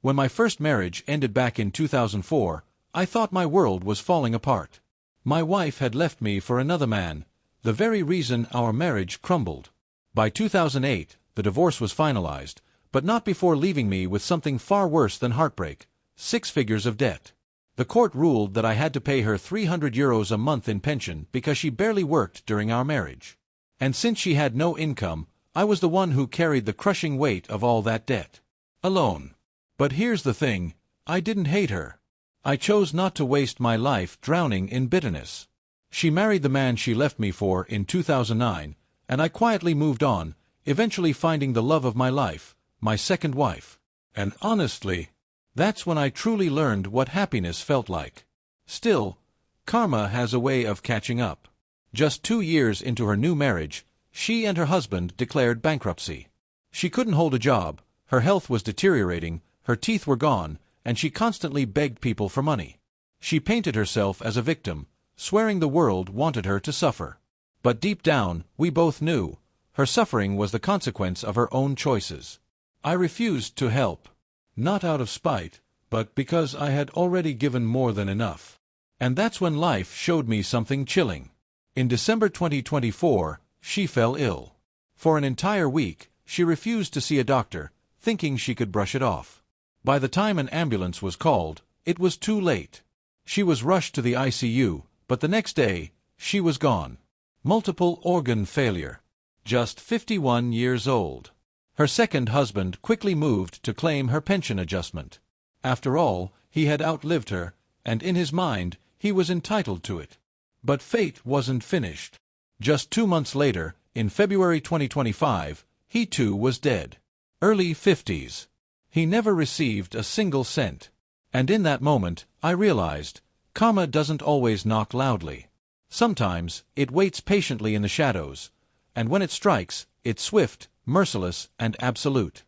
When my first marriage ended back in 2004, I thought my world was falling apart. My wife had left me for another man, the very reason our marriage crumbled. By 2008, the divorce was finalized, but not before leaving me with something far worse than heartbreak: 6 figures of debt. The court ruled that I had to pay her €300 a month in pension because she barely worked during our marriage. And since she had no income, I was the one who carried the crushing weight of all that debt. Alone. But here's the thing, I didn't hate her. I chose not to waste my life drowning in bitterness. She married the man she left me for in 2009, and I quietly moved on, eventually finding the love of my life, my second wife. And honestly, that's when I truly learned what happiness felt like. Still, karma has a way of catching up. Just 2 years into her new marriage, she and her husband declared bankruptcy. She couldn't hold a job, her health was deteriorating, her teeth were gone, and she constantly begged people for money. She painted herself as a victim, swearing the world wanted her to suffer. But deep down, we both knew, her suffering was the consequence of her own choices. I refused to help. Not out of spite, but because I had already given more than enough. And that's when life showed me something chilling. In December 2024, she fell ill. For an entire week, she refused to see a doctor, thinking she could brush it off. By the time an ambulance was called, it was too late. She was rushed to the ICU, but the next day, she was gone. Multiple organ failure. Just 51 years old. Her second husband quickly moved to claim her pension adjustment. After all, he had outlived her, and in his mind, he was entitled to it. But fate wasn't finished. Just 2 months later, in February 2025, he too was dead. Early 50s. He never received a single cent. And in that moment, I realized, karma doesn't always knock loudly. Sometimes, it waits patiently in the shadows, and when it strikes, it's swift, merciless, and absolute.